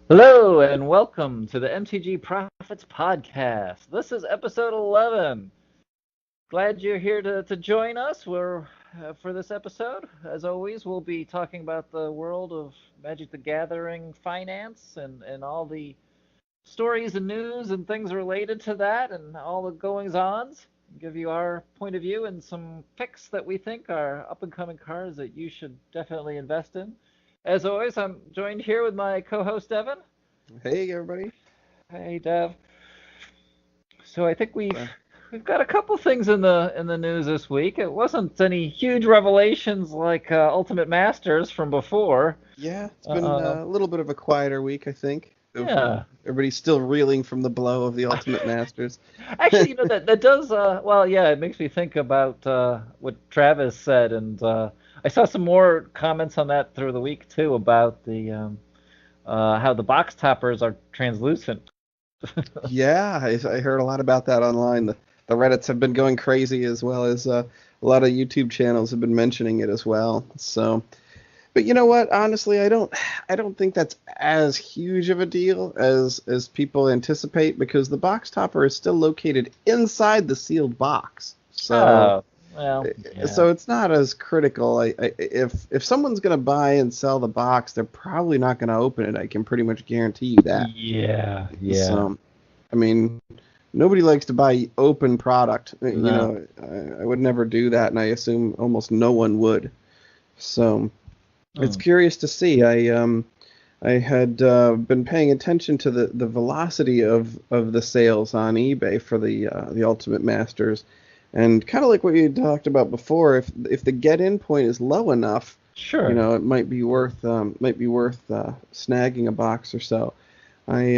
Hello and welcome to the MTG-Profits podcast. This is episode 11. Glad you're here to join us. For this episode. As always, we'll be talking about the world of Magic the Gathering finance and all the stories and news and things related to that and all the goings-ons. Give you our point of view and some picks that we think are up-and-coming cards that you should definitely invest in. As always, I'm joined here with my co-host Evan. Hey everybody. Hey, Dev. So I think we've Uh, we've got a couple things in the news this week. It wasn't any huge revelations like Ultimate Masters from before. yeah, it's been Uh, a little bit of a quieter week, I think. yeah. Everybody's still reeling from the blow of the Ultimate Masters. Actually, that does well, yeah, it makes me think about what Travis said, and I saw some more comments on that through the week too about the how the box toppers are translucent. Yeah, I heard a lot about that online. The Reddits have been going crazy as well as a lot of YouTube channels have been mentioning it as well. So, but you know what? Honestly, I don't think that's as huge of a deal as people anticipate because the box topper is still located inside the sealed box. So. Oh, well, yeah. So it's not as critical. If someone's gonna buy and sell the box, they're probably not gonna open it. I can pretty much guarantee you that. Yeah, yeah. So, I mean, nobody likes to buy open product. You No. know, I would never do that, and I assume almost no one would. So it's Hmm. curious to see. I had been paying attention to the velocity of the sales on eBay for the Ultimate Masters, and kind of like what you talked about before, if the get-in point is low enough, Sure. it might be worth snagging a box or so. I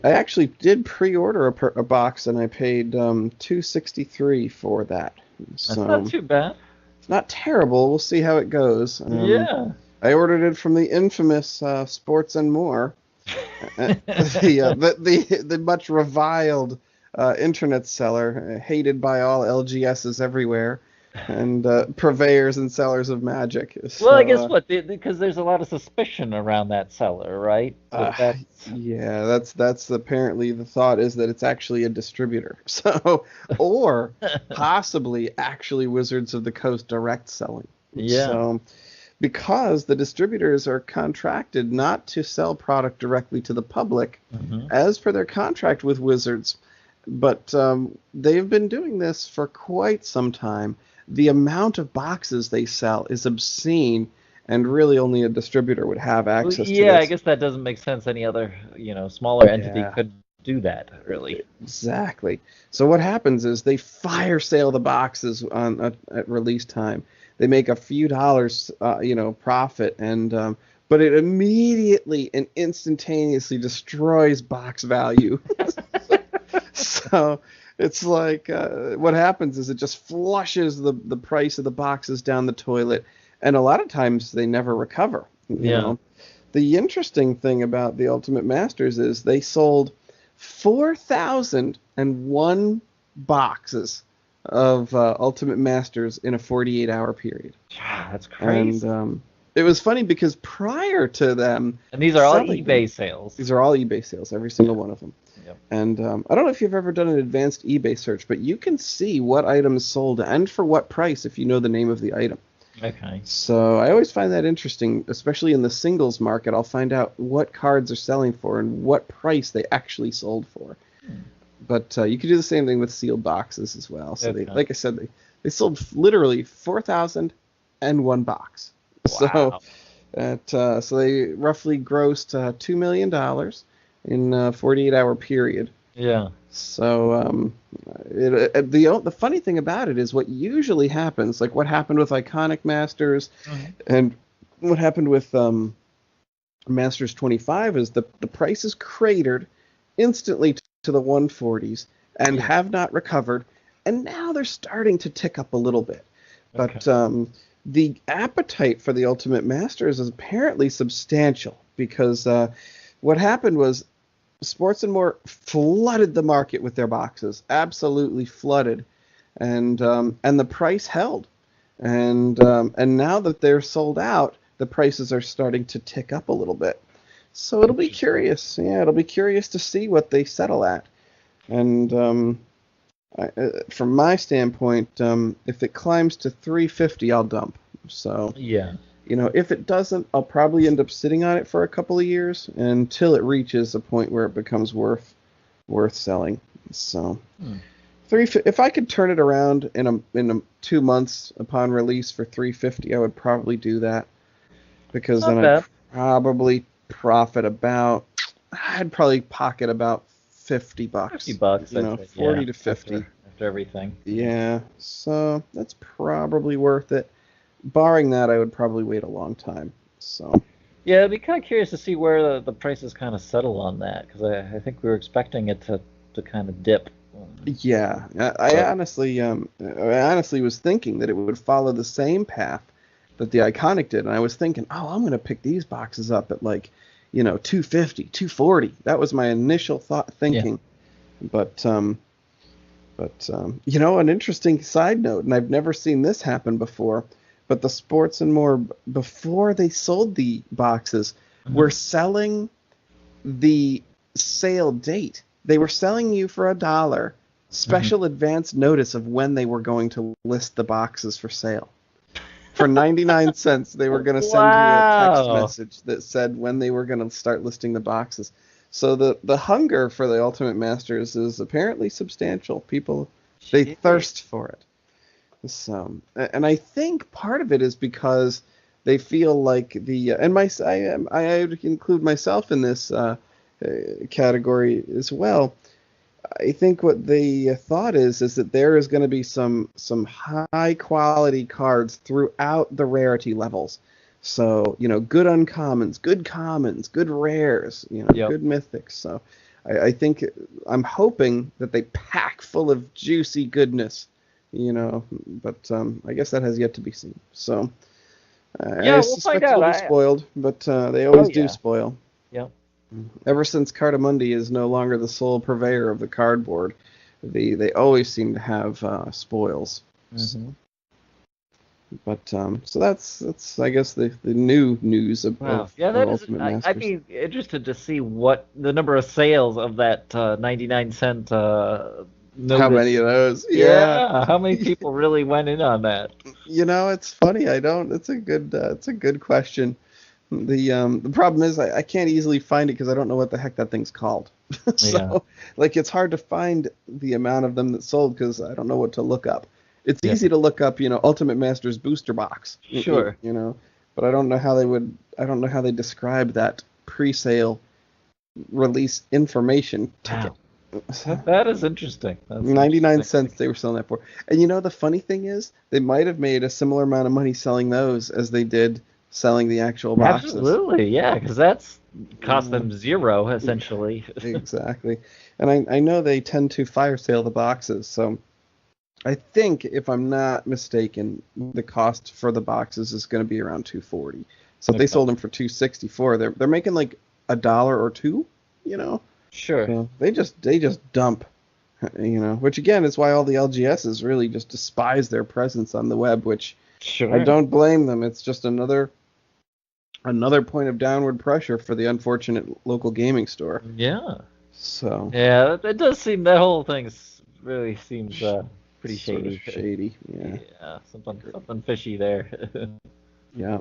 actually did pre-order a box, and I paid $263 for that. That's not So too bad. it's not terrible. We'll see how it goes. Yeah. I ordered it from the infamous Sports and More, the much reviled internet seller, hated by all LGSs everywhere, and purveyors and sellers of Magic. Well, I So, guess what because there's a lot of suspicion around that seller, right? uh, That's yeah, that's apparently the thought is that it's actually a distributor. So, or possibly actually Wizards of the Coast direct selling. yeah. So, because the distributors are contracted not to sell product directly to the public, Hmm. as per their contract with Wizards, but they've been doing this for quite some time. The amount of boxes they sell is obscene, and really only a distributor would have Well, access to yeah, I this. guess that doesn't make sense. Any other, smaller entity Yeah, could do that, really. exactly. So what happens is they fire sale the boxes at release time. They make a few dollars, profit, and but it immediately and instantaneously destroys box value. So it's like what happens is it just flushes the price of the boxes down the toilet, and a lot of times they never recover. Yeah. The interesting thing about the Ultimate Masters is they sold 4,001 boxes of Ultimate Masters in a 48-hour period. Yeah, that's And crazy. it was funny because prior to them And these are all selling them, eBay sales. these are all eBay sales, every single Yeah. one of them. Yep. And I don't know if you've ever done an advanced eBay search, but you can see what items sold and for what price if you know the name of the item. Okay. So I always find that interesting, especially in the singles market. I'll find out what cards are selling for and what price they actually sold for. Hmm. But you can do the same thing with sealed boxes as well. So they, Okay. like I said, they sold literally 4,001 box. So Wow. so they roughly grossed $2 million in a 48-hour period. Yeah. So the funny thing about it is what usually happens, like what happened with Iconic Masters Mhm. and what happened with Masters 25 is the price is cratered instantly to the 140s and Yeah. have not recovered, and now they're starting to tick up a little bit. Okay. But the appetite for the Ultimate Masters is apparently substantial because what happened was Sports and More flooded the market with their boxes, absolutely flooded, and the price held, and now that they're sold out, the prices are starting to tick up a little bit. So it'll be curious. Yeah, it'll be curious to see what they settle at. And from my standpoint, if it climbs to 350, I'll dump. So Yeah. if it doesn't, I'll probably end up sitting on it for a couple of years until it reaches a point where it becomes worth selling. So, if I could turn it around in 2 months upon release for 350, I would probably do that, because Not then bad. probably profit about. I'd probably pocket about $50. $50, I'd say, 40 yeah, to 50. after everything. Yeah, so that's probably worth it. Barring that, I would probably wait a long time. So. Yeah, I'd be kind of curious to see where the prices kind of settle on that, because I think we were expecting it to kind of dip. Yeah, I honestly was thinking that it would follow the same path that the Iconic did, and I was thinking, oh, I'm gonna pick these boxes up at 250, 240. That was my initial thinking. But an interesting side note, and I've never seen this happen before, but the Sports and More, before they sold the boxes, were selling the sale date. They were selling you for $1 special advance notice of when they were going to list the boxes for sale. For 99 cents, they were going to send you a text message that said when they were going to start listing the boxes. So the hunger for the Ultimate Masters is apparently substantial. People, they thirst for it. So, and I think part of it is because they feel like I would include myself in this category as well. I think what they thought is that there is going to be some high quality cards throughout the rarity levels. So, good uncommons, good commons, good rares, good mythics. So I think, I'm hoping that they pack full of juicy goodness, but I guess that has yet to be seen. So I suspect it'll be spoiled, but they always do spoil. Yeah. Ever since Cardamundi is no longer the sole purveyor of the cardboard, they always seem to have spoils. Mm-hmm. But so that's I guess the new news of Ultimate Masters. I'd be interested to see what the number of sales of that 99-cent notice. How many of those? Yeah, how many people really went in on that? It's funny. It's a good question. The problem is I can't easily find it because I don't know what the heck that thing's called. So it's hard to find the amount of them that sold because I don't know what to look up. It's easy to look up, Ultimate Masters booster box. Sure. But I don't know how they describe that pre-sale release information ticket. Wow. That is interesting. That's 99 cents they were selling that for. And the funny thing is, they might have made a similar amount of money selling those as they did selling the actual boxes. Absolutely, yeah, because that's cost them zero, essentially. Exactly. And I know they tend to fire sale the boxes, so I think, if I'm not mistaken, the cost for the boxes is going to be around $240. So if they sold them for $264, they're making like $1 or $2, Sure. So they just dump, which again is why all the LGSs really just despise their presence on the web, which I don't blame them. It's just another point of downward pressure for the unfortunate local gaming store. Yeah. So. Yeah, it does seem, that whole thing really seems pretty shady. Sort of shady, yeah. Yeah, something fishy there. Yeah,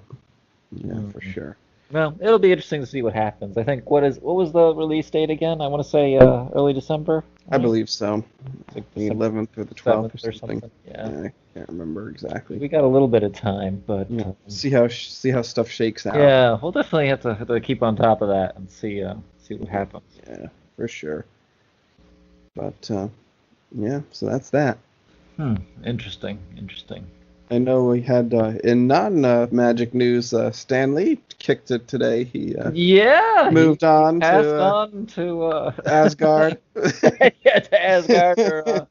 for sure. Well, it'll be interesting to see what happens. I think what was the release date again? I want to say early December. Right? I believe so. Like the 11th or the 12th or something. Yeah. I can't remember exactly. We got a little bit of time, but see how stuff shakes out. Yeah, we'll definitely have to keep on top of that and see what happens. Yeah, for sure. But so that's that. Interesting. I know we had in non-Magic news, Stan Lee kicked it today. He moved on to Asgard. To Asgard or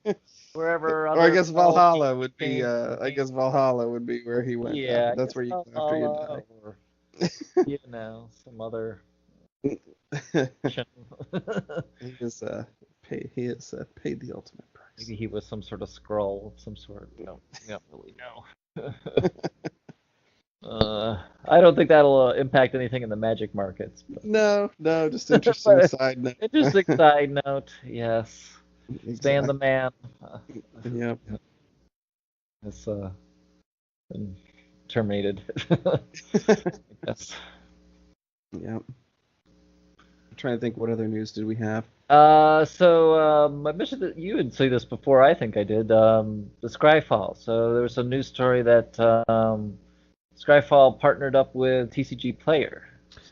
wherever. Or I guess Valhalla would be. I guess Valhalla would be where he went. Yeah, that's where you go after you die. Or some other. He is paid the ultimate price. Maybe he was some sort of scroll of some sort. We don't really know. I don't think that'll impact anything in the Magic markets. No, no, just But, interesting side note. interesting side note. Yes, Stan the Exactly. man. Yep. Has been terminated. Yes. Yep. I'm trying to think what other news did we have. I mentioned that you had seen this before. I think I did. The Skyfall. So there was a news story that Skyfall partnered up with TCG Player.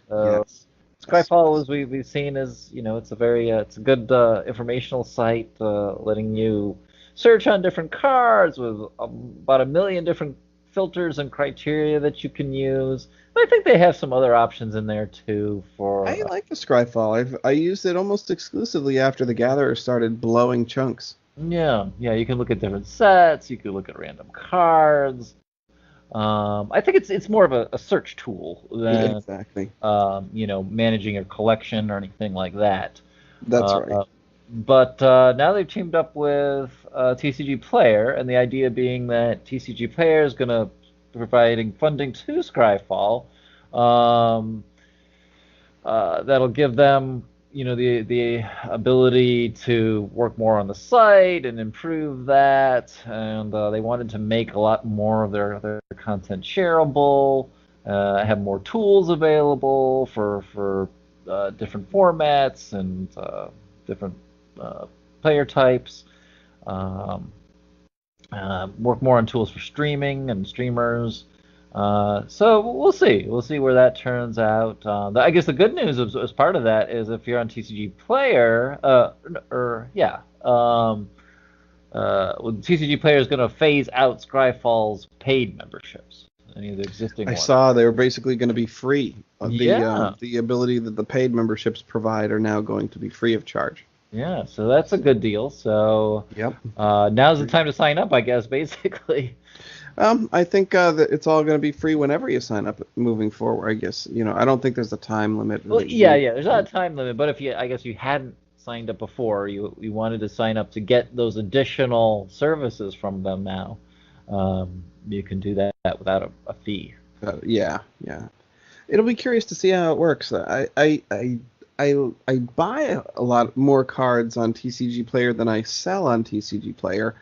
So Yes. Yes. Skyfall, as we've seen, is it's a very it's a good informational site, letting you search on different cards with about 1 million different filters and criteria that you can use. But I think they have some other options in there too I for like the Scryfall. I used it almost exclusively after the Gatherer started blowing chunks. yeah. You can look at different sets. You can look at random cards. I think it's more of a search tool Yeah, than exactly. managing your collection or anything like that. That's right. Uh, but now they've teamed up with TCG Player, and the idea being that TCG Player is going to be providing funding to Scryfall. Um, that'll give them, the ability to work more on the site and improve that. And they wanted to make a lot more of their content shareable, have more tools available for different formats and different uh, player types. Um, work more on tools for streaming and streamers. So we'll see. We'll see where that turns out. I guess the good news as part of that is if you're on TCG Player, well, TCG Player is going to phase out Scryfall's paid memberships, any of the existing I ones. saw they were basically going to be free. Yeah. The ability that the paid memberships provide are now going to be free of charge. Yeah, so that's a good deal. So Yep. now's the time to sign up, I guess, basically. I think that it's all going to be free whenever you sign up moving forward. I guess I don't think there's a time limit. Well, yeah. There's not a time limit, but if I guess you hadn't signed up before, you wanted to sign up to get those additional services from them now, you can do that without a fee. Yeah, yeah. It'll be curious to see how it works. I buy a lot more cards on TCG Player than I sell on TCG Player.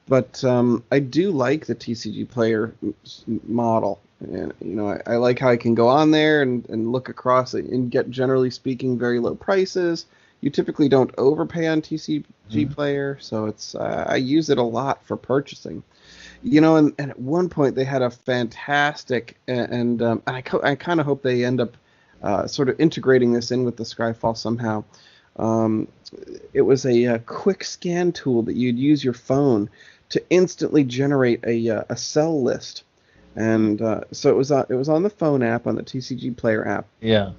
But I do like the TCG Player model. And I like how I can go on there and look across it and get, generally speaking, very low prices. You typically don't overpay on TCG Player, so I use it a lot for purchasing. And at one point they had a fantastic, and I kind of hope they end up sort of integrating this in with the Skyfall somehow. It was a quick scan tool that you'd use your phone to instantly generate a sell list, and so it was on the phone app, on the TCG Player app. Yeah.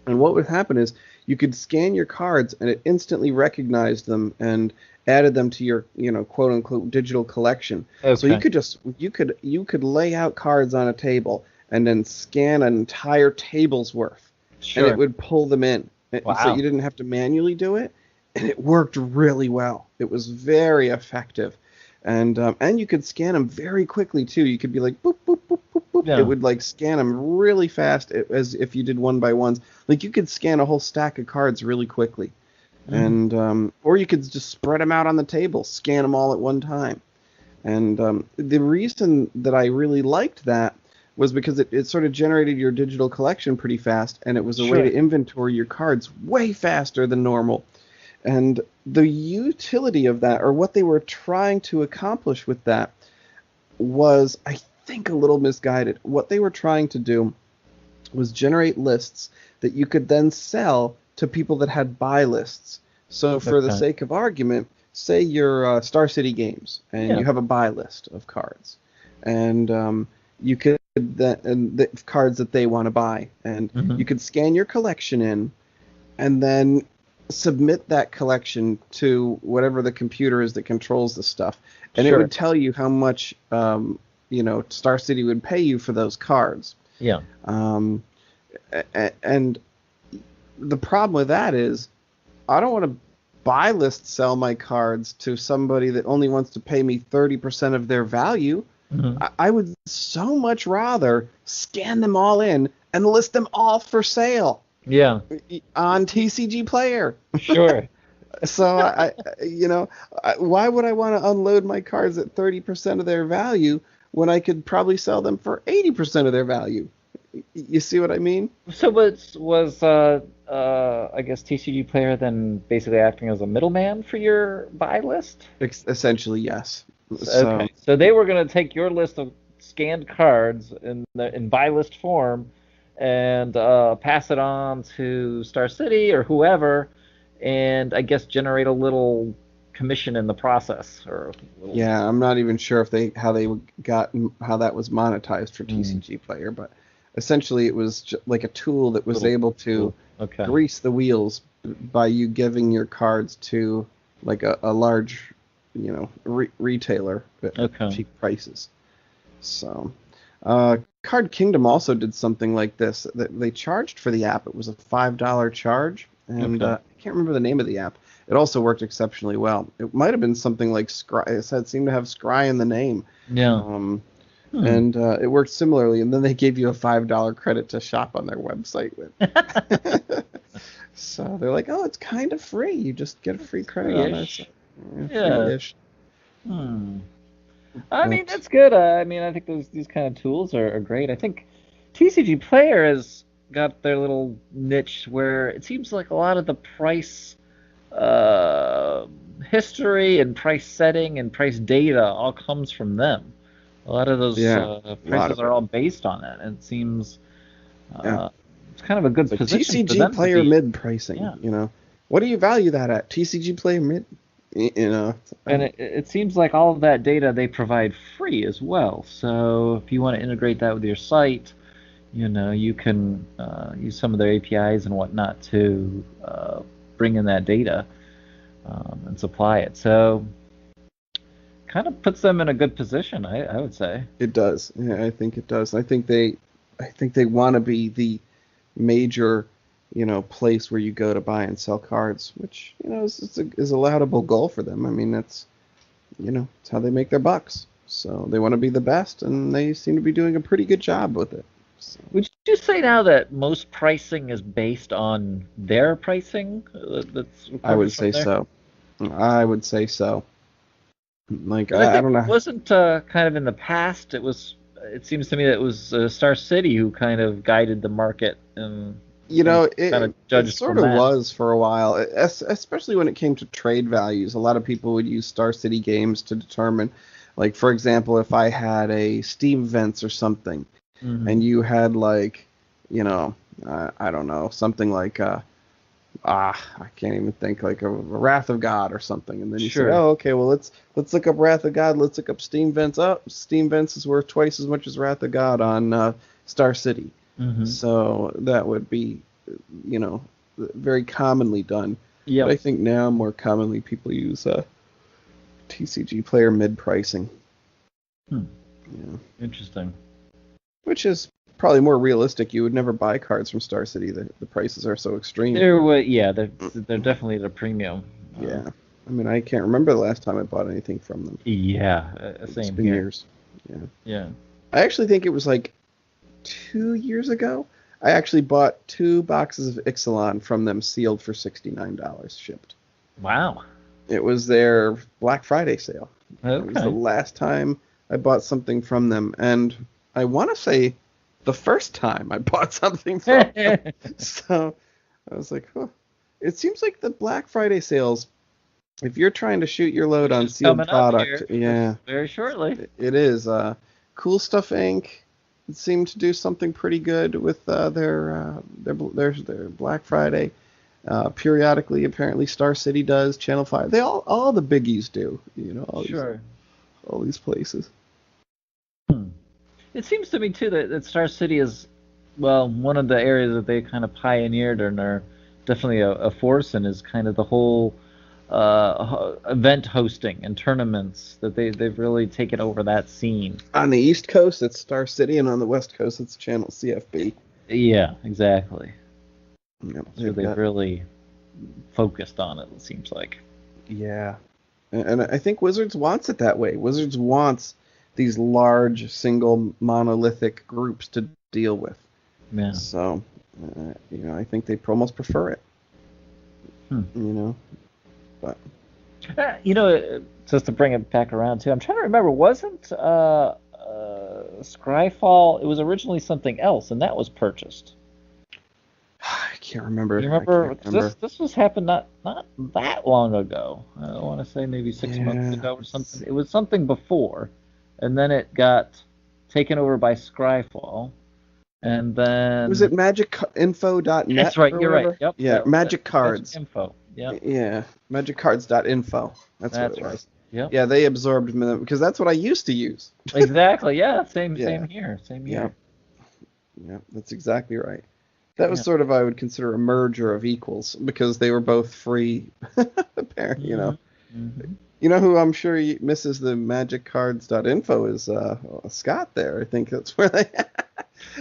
And what would happen is you could scan your cards, and it instantly recognized them and added them to your quote unquote digital collection. Okay. So you could lay out cards on a table and then scan an entire table's worth, Sure. and it would pull them in. Wow. So you didn't have to manually do it, and it worked really well. It was very effective, and you could scan them very quickly too. You could be like boop boop boop boop boop. Yeah. It would like scan them really fast, as if you did one by ones. Like you could scan a whole stack of cards really quickly, and or you could just spread them out on the table, scan them all at one time. And the reason that I really liked that was because it sort of generated your digital collection pretty fast, and it was a way to inventory your cards way faster than normal. And the utility of that, or what they were trying to accomplish with that, was, I think, a little misguided. What they were trying to do was generate lists that you could then sell to people that had buy lists. So for the sake of argument, say you're Star City Games, and you have a buy list of cards, and you could the cards that they want to buy, and you could scan your collection in, and then submit that collection to whatever the computer is that controls the stuff, and it would tell you how much Star City would pay you for those cards. Yeah. And the problem with that is, I don't want to buy list sell my cards to somebody that only wants to pay me 30% of their value. Mhm. I would so much rather scan them all in and list them all for sale Yeah, on TCG Player. sure. So why would I want to unload my cards at 30% of their value when I could probably sell them for 80% of their value? You see what I mean? So was I guess TCG Player then basically acting as a middleman for your buy list? Essentially, yes. Okay, So so they were going to take your list of scanned cards in buy list form and pass it on to Star City or whoever, and I guess generate a little commission in the process or a little. yeah, I'm not even sure if how that was monetized for Mm, TCG Player, but essentially it was like a tool that was little able to tool. Okay. grease the wheels by you giving your cards to like a large, retailer at Okay. cheap prices. So, Card Kingdom also did something like this. That they charged for the app. It was a $5 charge, and Okay. I can't remember the name of the app. It also worked exceptionally well. It might have been something like Scry. It seemed to have Scry in the name, Yeah. um, Hmm. and it worked similarly. And then they gave you a $5 credit to shop on their website with. So they're like, oh, it's kind of free. You just get a free credit on our Free-ish. site. Yeah, Yeah. free-ish. Hmm. I mean, But that's good. I mean, I think these kind of tools are great. I think TCG Player has got their little niche where it seems like a lot of the price uh, history and price setting and price data all comes from them. A lot of those yeah, a lot prices of are it. all based on it, and it seems Yeah. uh, it's kind of a It's good like position for TCG them to player be. mid pricing, Yeah. What do you value that at? TCG player mid, you know. And I, it seems like all of that data they provide free as well. So if you want to integrate that with your site, you can use some of their APIs and whatnot to bring in that data and supply it. So kind of puts them in a good position, I would say. it does. Yeah, I think it does. I think they want to be the major, place where you go to buy and sell cards, which is a laudable goal for them. I mean, it's how they make their bucks. So they want to be the best, and they seem to be doing a pretty good job with it. So Would you say now that most pricing is based on their pricing that's I reported would from say there? so. I would say so. Like Because I I think don't know. wasn't kind of in the past it was. It seems to me that it was Star City who kind of guided the market and kind of It judged sort from of that. was for a while, especially when it came to trade values. A lot of people would use Star City games to determine, like, for example, if I had a Steam Vents or something, Hmm. and you had, like, you know, I don't know, something like, I can't even think, like a Wrath of God or something. And then you say, Sure. oh, okay, well, let's look up Wrath of God. Let's look up Steam Vents. Oh, Steam Vents is worth twice as much as Wrath of God on Star City. Hmm. So that would be, you know, very commonly done. But Yep. I think now more commonly people use TCG player mid pricing, Hmm. yeah, Interesting. which is probably more realistic. You would never buy cards from Star City. The prices are so extreme. Yeah, they're definitely at a premium. Yeah. I mean, I can't remember the last time I bought anything from them. Yeah, It's same been here. years. Yeah. Yeah. I actually think it was like 2 years ago. I actually bought 2 boxes of Ixalan from them sealed for $69 shipped. Wow. It was their Black Friday sale. It was the Okay. last time I bought something from them, and I want to say the first time I bought something from them. So I was like, huh. It seems like the Black Friday sales, if you're trying to shoot your load Which on is sealed coming up product, here yeah, very shortly. it is. Cool Stuff Inc. seemed to do something pretty good with their Black Friday. Periodically, apparently, Star City does. Channel 5. They all the biggies do. Sure. All these places. Hmm. It seems to me too that Star City is, well, one of the areas that they kind of pioneered and are definitely a force in is kind of the whole event hosting and tournaments that they've really taken over that scene. On the East Coast, it's Star City, and on the West Coast, it's Channel CFB. Yeah, exactly. Yep, That's where they've they've got. really focused on it. It seems like. Yeah, and I think Wizards wants it that way. Wizards wants these large single monolithic groups to deal with. Yeah. So, I think they almost prefer it. But just to bring it back around too, I'm trying to remember. Wasn't Scyfall? It was originally something else, and that was purchased. I can't remember. You remember? I can't remember. This was happened not that long ago. I want to say maybe 6 months ago or something. It was something before, and then it got taken over by Scyfall, and then was it magicinfo.net? That's right. You're right. Yep. Yeah, Magic Cards. Magic Info. Yep. Yeah, magiccards.info. That's what it was. Right. Yep. Yeah, they absorbed them because that's what I used to use. Exactly. Yeah. Same here. Same here. Yeah, that's exactly right. That was sort of, I would consider, a merger of equals because they were both free. Apparently, Mm-hmm. You know who I'm sure misses the magiccards.info is Scott there. I think that's where they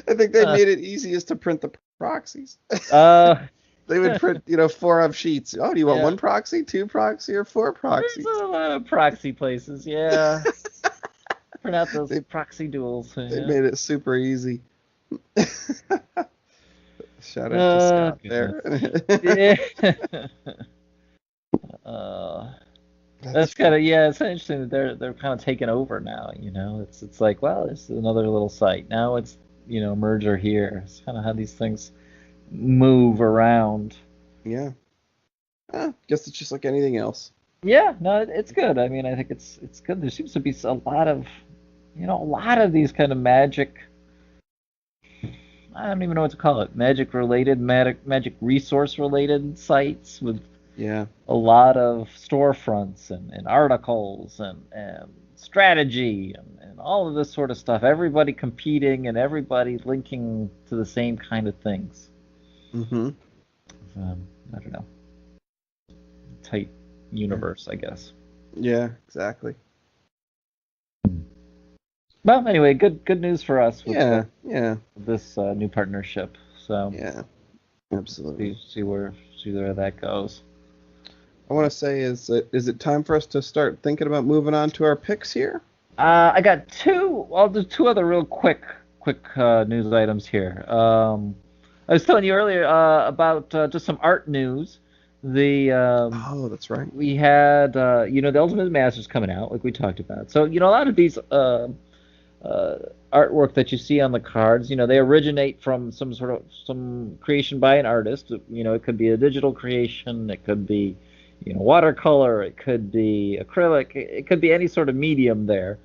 made it easiest to print the proxies. They would print, 4 of sheets. Oh, do you want 1 proxy, 2 proxy, or 4 proxies? There's a lot of proxy places, yeah. Print out those proxy duels. They made it super easy. Shout out to Scott there. That's kind of it's interesting that they're kind of taking over now. It's like, well, it's another little site. Now it's merger here. It's kind of how these things move around. Yeah. Guess it's just like anything else. Yeah, no, it's good. I mean, I think it's good. There seems to be a lot of these kind of magic. I don't even know what to call it. Magic related, magic resource related sites with a lot of storefronts and articles and strategy and all of this sort of stuff. Everybody competing and everybody linking to the same kind of things. Mm-hmm. I don't know. Tight universe, I guess. Yeah, exactly. Well, anyway, good news for us with this new partnership. So yeah, absolutely. See where that goes. I want to say, is it time for us to start thinking about moving on to our picks here? I got two. I'll do 2 other real quick news items here. I was telling you earlier about just some art news. That's right. We had the Ultimate Masters coming out, like we talked about. So a lot of these artwork that you see on the cards, they originate from some creation by an artist. It could be a digital creation, it could be watercolor, it could be acrylic, it could be any sort of medium there.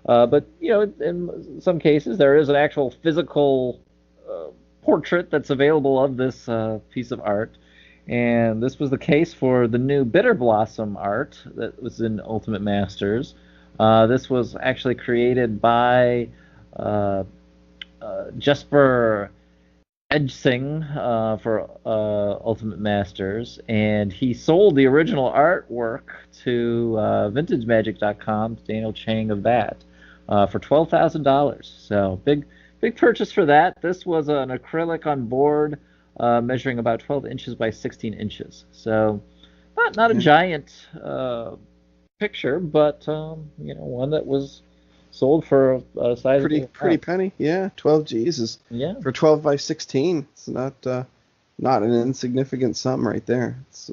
But in some cases there is an actual physical portrait that's available of this piece of art. And this was the case for the new Bitter Blossom art that was in Ultimate Masters. This was actually created by Jesper Edgsing for Ultimate Masters, and he sold the original artwork to VintageMagic.com, Daniel Chang of that, for $12,000. So big purchase for that. This was an acrylic on board, measuring about 12 inches by 16 inches. So not a giant picture, but one that was sold for a size pretty penny. Yeah, 12 G's is for 12 by 16. It's not an insignificant sum right there. It's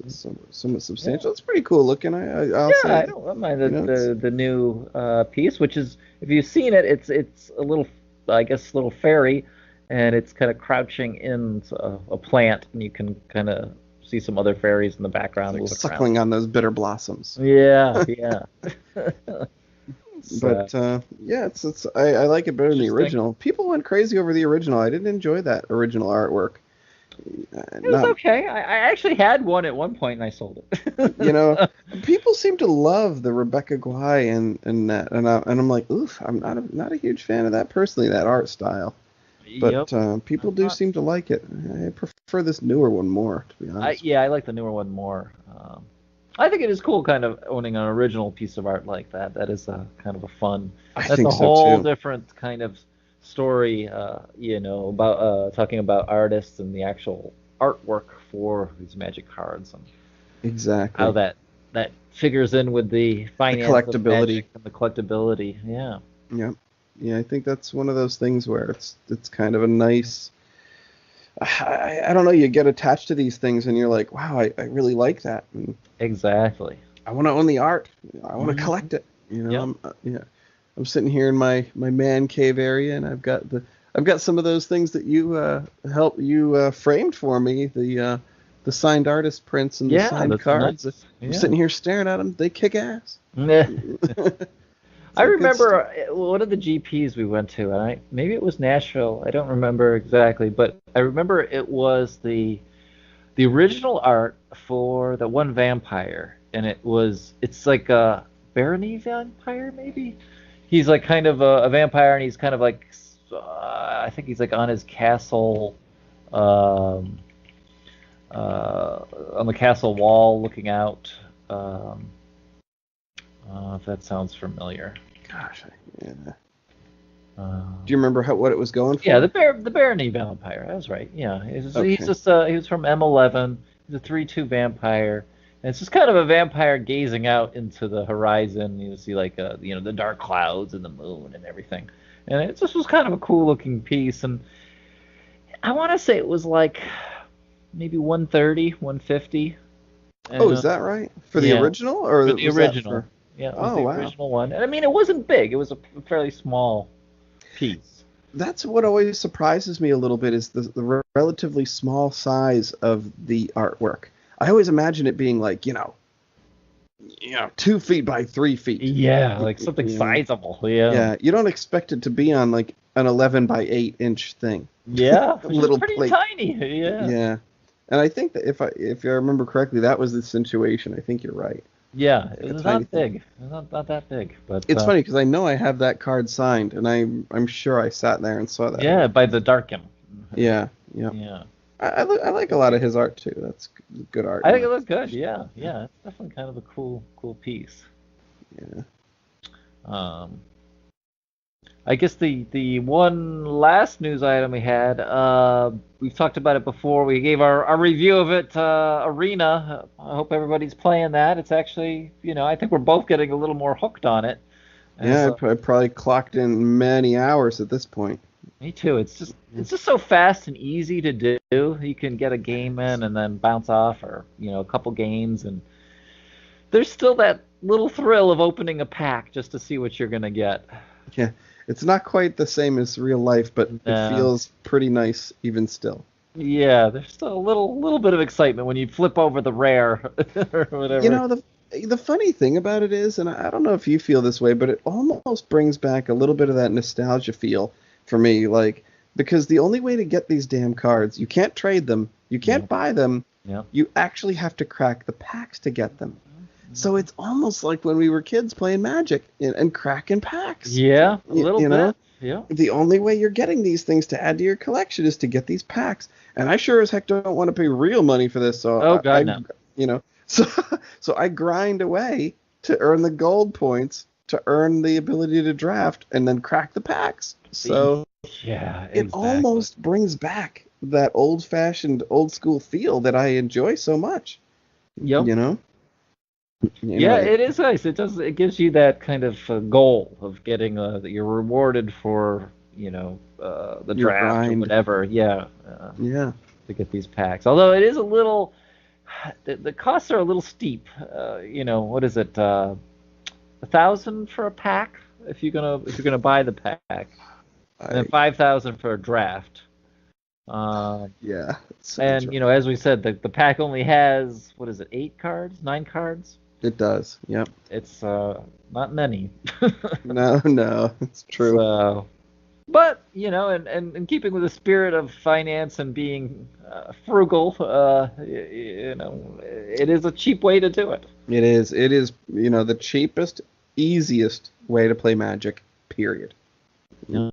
somewhat substantial. It's pretty cool looking. I'll say. I don't mind the new piece, which is, if you've seen it, it's a little, I guess, little fairy, and it's kind of crouching in a plant, and you can kind of see some other fairies in the background, like suckling on those bitter blossoms. Yeah. But I like it better than the original. People went crazy over the original. I didn't enjoy that original artwork. It was okay. I actually had one at one point and I sold it. People seem to love the Rebecca Guay and that, and I'm like, oof, I'm not a huge fan of that personally, that art style. But people do seem to like it. I prefer this newer one more, to be honest. I like the newer one more. I think it is cool, kind of owning an original piece of art like that. That is kind of a fun. That's a whole different kind of story, about talking about artists and the actual artwork for these Magic cards and exactly how that figures in with the finance, collectability, and the collectability. Yeah. Yeah. Yeah, I think that's one of those things where it's kind of a nice. I don't know. You get attached to these things, and you're like, wow, I really like that. And Exactly. I want to own the art. I want to Hmm. collect it. You know, Yep. yeah. I'm sitting here in my man cave area, and I've got some of those things that you framed for me. The signed artist prints and the Yeah, signed that's cards. nice. I'm Yeah. sitting here staring at them. They kick ass. I It's good remember stuff. one of the GPs we went to, and maybe it was Nashville. I don't remember exactly, but I remember it was the original art for the one vampire, and it's like a barony vampire maybe. He's like kind of a vampire, and he's kind of like I think he's like on his castle, um, on the castle wall, looking out. Um, if that sounds familiar. Gosh, yeah. Do Um, you remember what it was going yeah, for? the Barony vampire. That was right. Yeah, he's Okay. just he was from M11. He's a 3/2 vampire, and it's just kind of a vampire gazing out into the horizon. You see like the dark clouds and the moon and everything, and it just was kind of a cool looking piece. And I want to say it was like maybe 130, 150. Oh, is And that right? For the yeah, original, for or the was that original. for? Yeah, it was Oh, the wow. original one. And I mean, it wasn't big. It was a fairly small piece. That's what always surprises me a little bit is the relatively small size of the artwork. I always imagine it being like, 2 feet by 3 feet. Yeah, like something You know, sizable. Yeah. yeah, you don't expect it to be on like an 11 by 8 inch thing, Yeah, a which is little pretty plate. tiny. Yeah. Yeah, and I think that if I remember correctly, that was the situation. I think you're right. Yeah, it Like a was tiny not thing. big. It was not that big, but It's funny because I know I have that card signed, and I'm sure I sat there and saw that. yeah, by the Darkham. Yeah, yeah. Yeah. I like a lot of his art too. That's good art I in think my it looked good. estimation. Yeah. Yeah, it's definitely kind of a cool piece. Yeah. Um I guess the one last news item we had, we've talked about it before. We gave our review of it, Arena. I hope everybody's playing that. It's actually, I think we're both getting a little more hooked on it. As Yeah, I probably clocked in many hours at this point. Me too. It's just so fast and easy to do. You can get a game in and then bounce off, or a couple games, and there's still that little thrill of opening a pack just to see what you're gonna get. Yeah, it's not quite the same as real life, but it No. feels pretty nice even still. Yeah, there's still a little bit of excitement when you flip over the rare or You whatever. know, the funny thing about it is, and I don't know if you feel this way, but it almost brings back a little bit of that nostalgia feel for me, like because the only way to get these damn cards, you can't trade them, you Yeah, can't buy them, yeah. you actually have to crack the packs to get them. So it's almost like when we were kids playing Magic and cracking packs. Yeah, a You, little you know, bit. Yeah. the only way you're getting these things to add to your collection is to get these packs. And I sure as heck don't want to pay real money for this. So Oh God, no. you know, so so I grind away to earn the gold points to earn the ability to draft and then crack the packs. So Yeah, it exactly. almost brings back that old-fashioned, old-school feel that I enjoy so much. Yep. You know, Yeah, anyway. it is nice. It gives you that kind of goal of getting that you're rewarded for, the Your draft or grind. whatever. Yeah, Yeah. to get these packs. Although it is a little, the costs are a little steep. What is it? 1,000 for a pack if you're gonna buy the pack, and then I 5,000 for a draft. Um, yeah, it sounds and right. as we said, the pack only has what is it? 8 cards, 9 cards. It does. Yep. It's not many. No, no, it's true. So, but and in keeping with the spirit of finance and being frugal, it is a cheap way to do it. It is. It is, the cheapest, easiest way to play Magic, period. Yeah.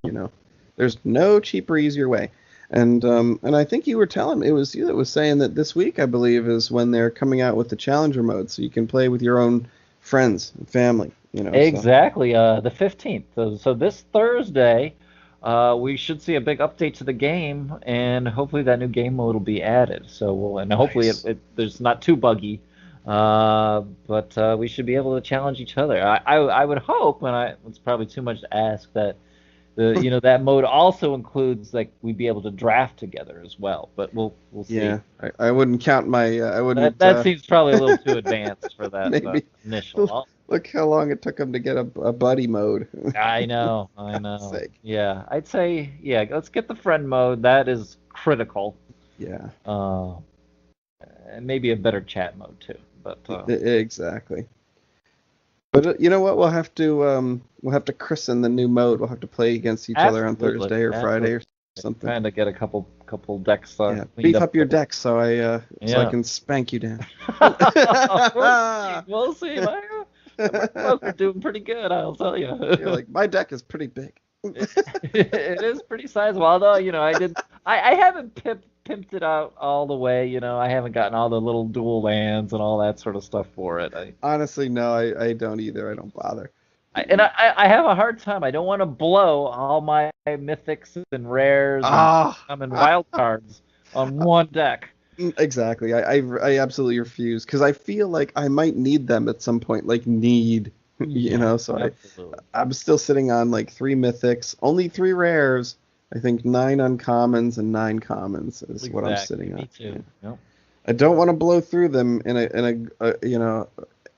There's no cheaper, easier way. And I think you were telling me, it was you that was saying that this week, I believe, is when they're coming out with the Challenger mode, so you can play with your own friends and family, so. Exactly. The 15th. So this Thursday, we should see a big update to the game, and hopefully that new game mode will be added. So and hopefully Nice. there's not too buggy. But we should be able to challenge each other. I would hope, and it's probably too much to ask, that that mode also includes like we'd be able to draft together as well. But we'll see. Yeah, I wouldn't count my I wouldn't That seems probably a little too advanced for that maybe initial. look how long it took him to get a buddy mode. I know, I God's know. sake. Yeah, I'd say let's get the friend mode. That is critical. Yeah, And maybe a better chat mode too. But exactly. But you know what? We'll have to christen the new mode. We'll have to play against each other on absolutely, Thursday or Friday or absolutely. something. Trying to get a couple decks Yeah, cleaned beef up your deck so I Yeah. can spank you down. We'll see. Both are doing pretty good, I'll tell you. You're like, my deck is pretty big. It is pretty sizable. Although, I haven't pimped it out all the way. I haven't gotten all the little dual lands and all that sort of stuff for it. Honestly, no, I don't either. I don't bother. I have a hard time. I don't want to blow all my mythics and rares and wild cards on one deck. Exactly. I absolutely refuse because I feel like I might need them at some point. Like so Absolutely. I'm still sitting on like 3 mythics, only 3 rares. I think 9 uncommons and 9 commons is what I'm sitting on. Me too. Yep. I don't want to blow through them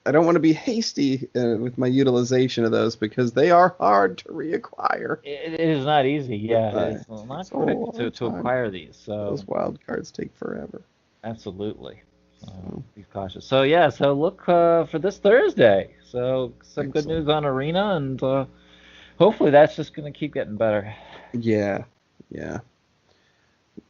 I don't want to be hasty with my utilization of those because they are hard to reacquire. It is not easy. Yeah, it's not quick to acquire these. So those wild cards take forever. Absolutely. Be cautious. So yeah, so look for this Thursday. So some good news on Arena, and hopefully that's just going to keep getting better. Yeah.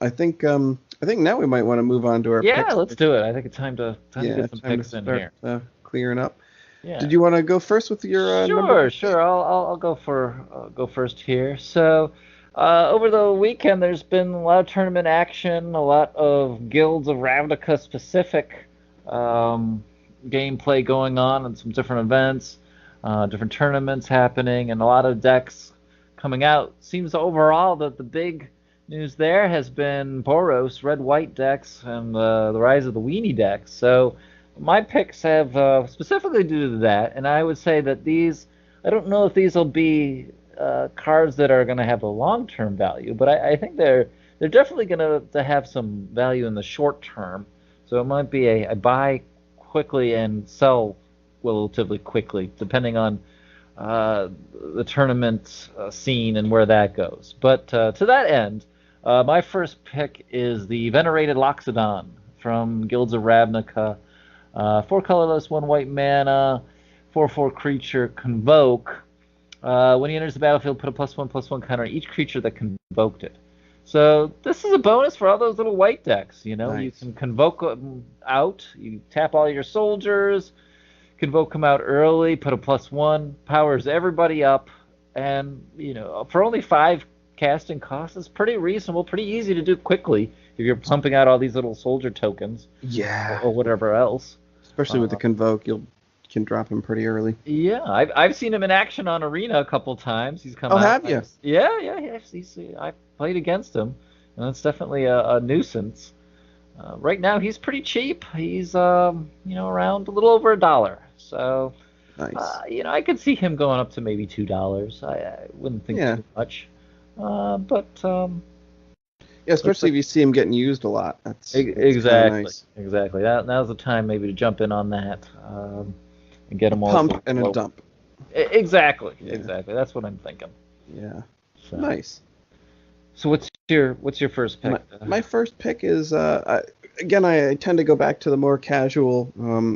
I think now we might want to move on to our picks. Let's do it. I think it's time to get some picks in here. Clearing up. Yeah. Did you want to go first with your Sure. I'll go first here. So over the weekend, there's been a lot of tournament action, a lot of Guilds of Ravnica specific gameplay going on, and some different events, different tournaments happening, and a lot of decks coming out. Seems overall that the big news there has been Boros, red-white decks, and the rise of the weenie decks. So my picks have specifically due to that, and I would say that I don't know if these will be cards that are going to have a long-term value, but I think they're definitely going to have some value in the short term. So it might be a buy quickly and sell relatively quickly, depending on the tournament scene and where that goes. But to that end, my first pick is the Venerated Loxodon from Guilds of Ravnica. 4 colorless, 1 white mana, 4/4 creature, convoke. When he enters the battlefield, put a +1/+1 counter on each creature that convoked it. So this is a bonus for all those little white decks. Nice. You can convoke them out. You tap all your soldiers, convoke them out early, put a +1, powers everybody up, and for only 5 casting costs, it's pretty reasonable, pretty easy to do quickly if you're pumping out all these little soldier tokens. Yeah. Or whatever else. Especially with the convoke, you can drop him pretty early. Yeah, I've seen him in action on Arena a couple times. He's come out. Have you? Yeah. I played against him, and it's definitely a nuisance. Right now, he's pretty cheap. He's around a little over $1. So, nice. I could see him going up to maybe $2. I wouldn't think too much. Yeah, especially if you see him getting used a lot. That's exactly nice. Exactly. Now's the time maybe to jump in on that and get them all. Pump and a dump. Exactly. That's what I'm thinking. Yeah. So. Nice. So what's your first pick? My first pick is again, I tend to go back to the more casual.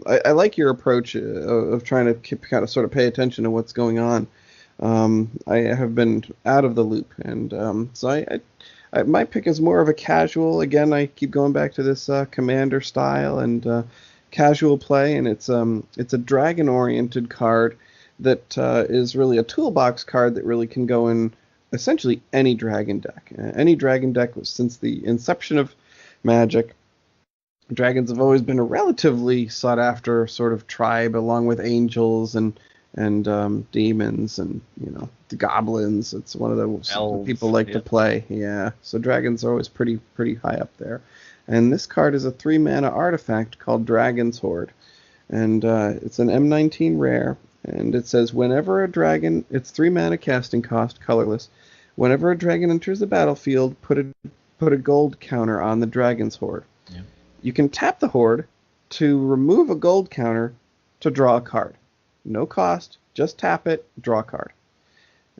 I like your approach of trying to kind of sort of pay attention to what's going on. I have been out of the loop, and so my pick is more of a casual. Again, I keep going back to this commander style and casual play, and it's a dragon-oriented card that is really a toolbox card that really can go in essentially any dragon deck. Any dragon deck since the inception of Magic. Dragons have always been a relatively sought-after sort of tribe, along with angels and demons and the goblins. It's one of those elves, people like to play. Yeah, so dragons are always pretty high up there. And this card is a 3 mana artifact called Dragon's Horde, And it's an M19 rare, and it says whenever a dragon, it's 3 mana casting cost, colorless. Whenever a dragon enters the battlefield, put a gold counter on the dragon's horde. Yeah. You can tap the horde to remove a gold counter to draw a card. No cost, just tap it, draw a card.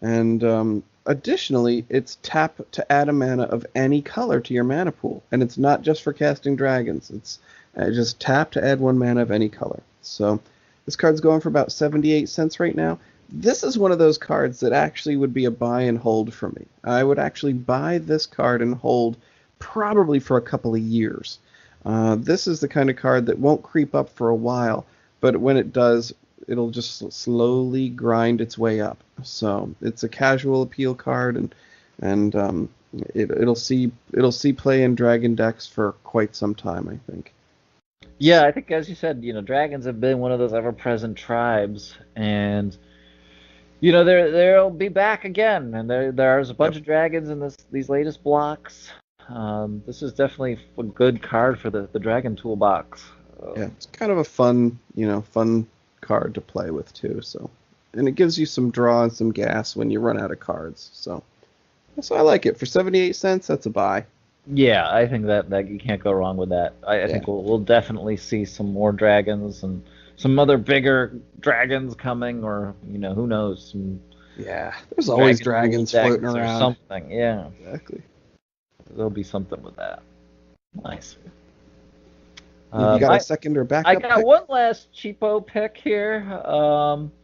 And additionally, it's tap to add a mana of any color to your mana pool. And it's not just for casting dragons. It's just tap to add 1 mana of any color. So this card's going for about 78 cents right now. This is one of those cards that actually would be a buy and hold for me. I would actually buy this card and hold probably for a couple of years. This is the kind of card that won't creep up for a while, but when it does, it'll just slowly grind its way up. So it's a casual appeal card, and it'll see play in Dragon decks for quite some time, I think. Yeah, I think as you said, dragons have been one of those ever-present tribes, and they'll be back again. And there's a bunch of dragons in these latest blocks. This is definitely a good card for the dragon toolbox. Yeah, it's kind of a fun card to play with too. So, and it gives you some draw and some gas when you run out of cards. So I like it for 78 cents. That's a buy. Yeah, I think that you can't go wrong with that. I think we'll definitely see some more dragons and some other bigger dragons coming, or who knows? There's always dragons floating around. Or something. Yeah, exactly. There'll be something with that. Nice. You got a second or backup? I got pick? one last cheapo pick here.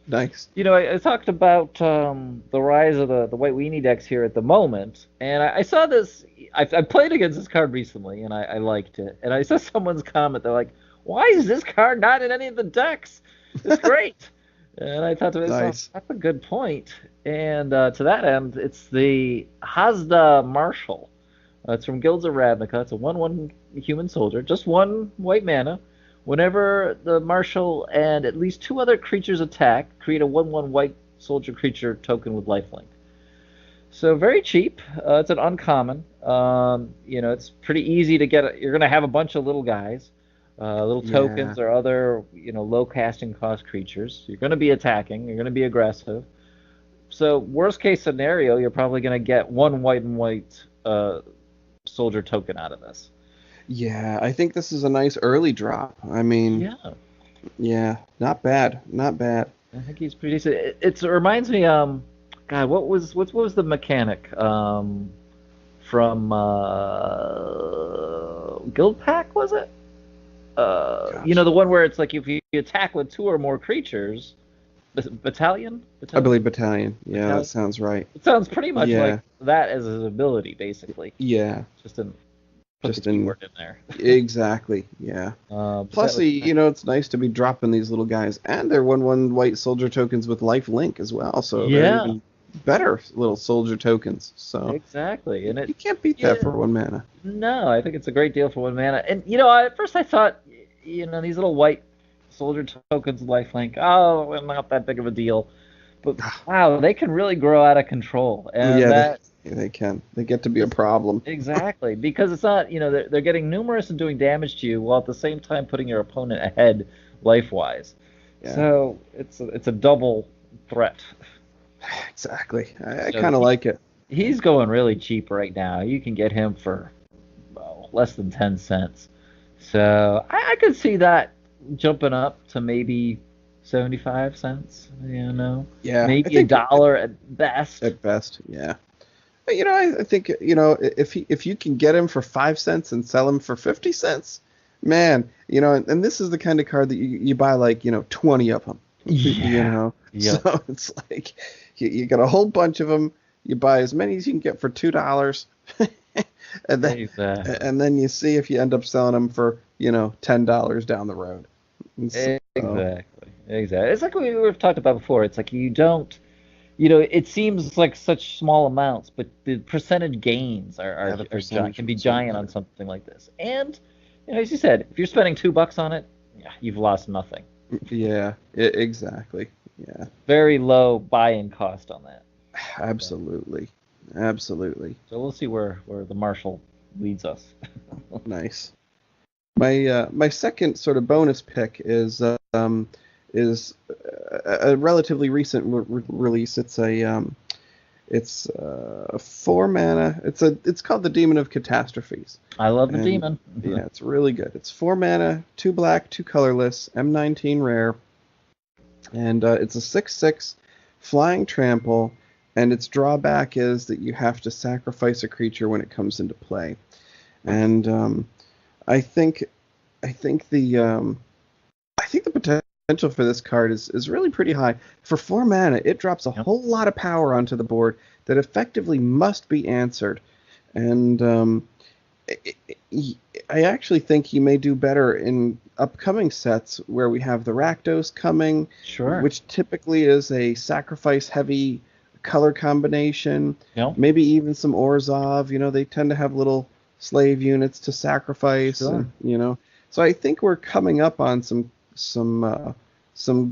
Nice. I talked about the rise of the white weenie decks here at the moment, and I saw this. I played against this card recently, and I liked it. And I saw someone's comment. They're like, "Why is this card not in any of the decks? It's great." And I thought to myself, Nice. that's a good point. And to that end, it's the Hazda Marshal. It's from Guilds of Ravnica. It's a 1/1 human soldier, just 1 white mana. Whenever the Marshal and at least 2 other creatures attack, create a 1/1 white soldier creature token with lifelink. So very cheap. It's an uncommon. It's pretty easy to get. You're going to have a bunch of little guys, little tokens or other, low casting cost creatures. You're going to be attacking. You're going to be aggressive. So worst case scenario, you're probably going to get 1 white and white soldier token out of this. Yeah, I think this is a nice early drop. I mean, yeah, not bad. I think he's pretty decent. It reminds me, God, what was the mechanic from Guild Pack, was it? The one where it's like if you attack with 2 or more creatures, Battalion? I believe Battalion. Yeah, Battalion? That sounds right. It sounds pretty much like that as his ability, basically. Yeah. Just in word in there. Exactly. Yeah. Plus, it's nice to be dropping these little guys, and they're 1/1 white soldier tokens with life link as well. So they're even better little soldier tokens. So exactly, and you can't beat that for 1 mana. No, I think it's a great deal for 1 mana. And at first I thought, these little white soldier tokens lifelink, not that big of a deal, but wow, they can really grow out of control. And they can. They get to be a problem. Exactly, because it's not, they're getting numerous and doing damage to you while at the same time putting your opponent ahead life-wise. Yeah. So it's a double threat. Exactly. I kind of like it. He's going really cheap right now. You can get him for less than 10 cents. So I could see that jumping up to maybe 75 cents, Yeah. Maybe $1 at best. At best, yeah. But, I think, if you can get him for 5 cents and sell him for 50 cents, man, and this is the kind of card that you buy 20 of them. Yeah. So it's like you got a whole bunch of them. You buy as many as you can get for $2, and then you see if you end up selling them for $10 down the road. Exactly. It's like we've talked about before. It's like you don't, it seems like such small amounts, but the percentage gains can be giant on something like this. And as you said, if you're spending $2 on it, you've lost nothing. Yeah, exactly. Yeah. Very low buy-in cost on that. Absolutely. So we'll see where the Marshal leads us. Nice. My second sort of bonus pick is is a relatively recent release. It's a 4 mana. It's called the Demon of Catastrophes. I love the demon. Yeah, it's really good. It's 4 mana, 2 black, 2 colorless, M19 rare, and it's a 6/6 flying trample. And its drawback is that you have to sacrifice a creature when it comes into play. And I think the potential for this card is really pretty high. For 4 mana, it drops a whole lot of power onto the board that effectively must be answered. And I actually think he may do better in upcoming sets where we have the Rakdos coming, which typically is a sacrifice-heavy color combination. Maybe even some Orzhov. They tend to have little slave units to sacrifice. And, so I think we're coming up on some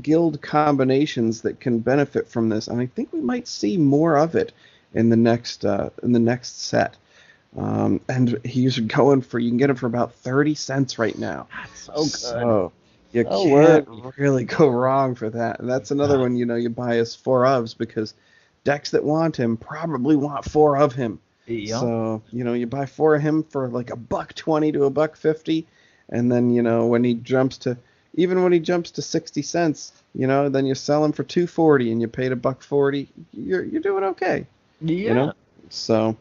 guild combinations that can benefit from this, and I think we might see more of it in the next set. And he's going for, you can get him for about 30 cents right now. That's so good. So you can't really go wrong for that. And that's another one, you buy as 4 ofs, because decks that want him probably want 4 of him. Yep. So, you buy 4 of him for like $1.20 to $1.50, and then, when he jumps to 60 cents, then you sell him for $2.40 and you paid $1.40. You're doing okay. Yeah. So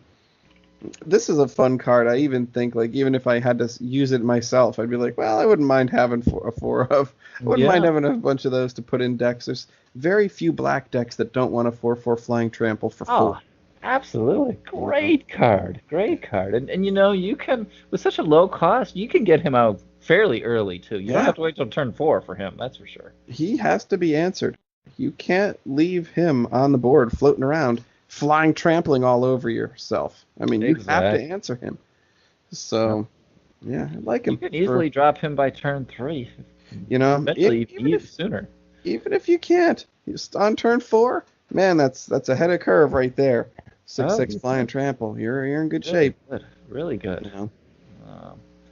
this is a fun card. I even think, like, even if I had to use it myself, I'd be like, well, I wouldn't mind having a 4 of. I wouldn't mind having a bunch of those to put in decks. There's very few black decks that don't want a 4/4 flying trample for 4. Oh, absolutely. Great card. And you can, with such a low cost, you can get him out fairly early too. You don't have to wait till turn 4 for him, that's for sure. He has to be answered. You can't leave him on the board floating around, flying, trampling all over yourself. I mean, you have to answer him. So, I like him. You can easily drop him by turn 3. Even sooner. Even if you can't, just on turn 4, man, that's ahead of curve right there. 6/6 flying trample. You're in good shape. Good. Really good.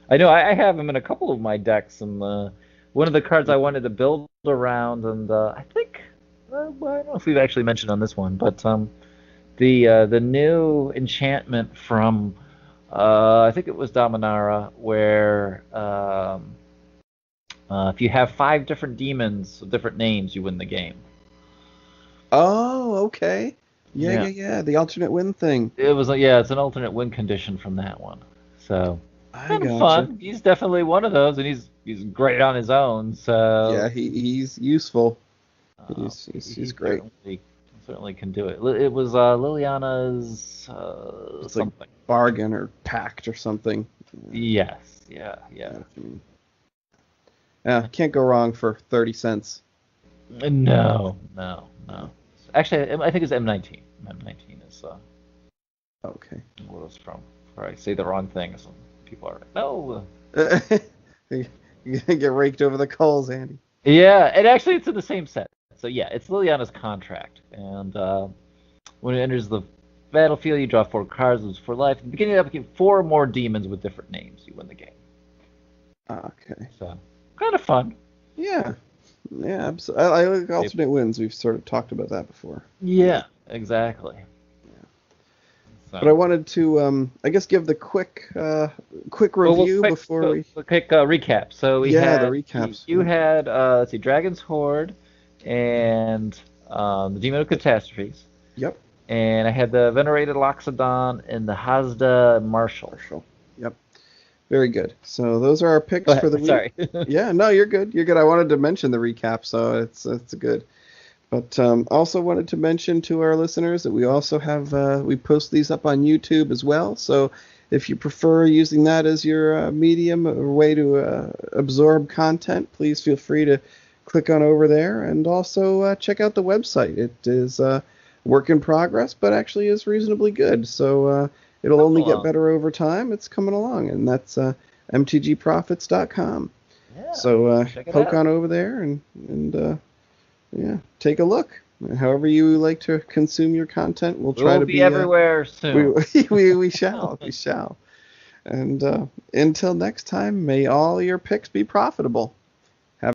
I know I have him in a couple of my decks, and one of the cards I wanted to build around, and I think, I don't know if we've actually mentioned on this one, but the new enchantment from I think it was Dominara, where if you have 5 different demons with different names, you win the game. Oh, okay. Yeah. The alternate win thing. It was it's an alternate win condition from that one. So kind of fun. He's definitely one of those, and he's great on his own. So yeah, he's useful. He's great. Certainly can do it. It was Liliana's something. Like bargain or pact or something. Yes. Yeah. Can't go wrong for 30 cents. No. Actually, I think it's M19. M19 is okay. What it was from. Before I say the wrong thing, so people are like, no. You're gonna get raked over the coals, Andy. Yeah, and actually it's in the same set. So yeah, it's Liliana's contract, and when it enters the battlefield, you draw 4 cards, lose 4 life. At the beginning of the game, 4 more demons with different names. You win the game. Okay. So kind of fun. Yeah, absolutely. I like alternate wins. We've sort of talked about that before. Yeah, exactly. So. But I wanted to, I guess, give the quick review before we... A quick recap. So we had the recaps. You had, let's see, Dragon's Horde and the Demon of Catastrophes. Yep. And I had the Venerated Loxodon and the Hazda Marshal. Yep. Very good. So those are our picks for the week. Sorry. Yeah, no, you're good. I wanted to mention the recap, so it's good. But also wanted to mention to our listeners that we also have, we post these up on YouTube as well. So if you prefer using that as your medium or way to absorb content, please feel free to click on over there. And also check out the website. It is work in progress, but actually is reasonably good. So it'll only get better over time. It's coming along, and that's MTG-Profits.com. Yeah, so poke on over there and take a look. However you like to consume your content, we'll try to be everywhere soon. We shall. And until next time, may all your picks be profitable.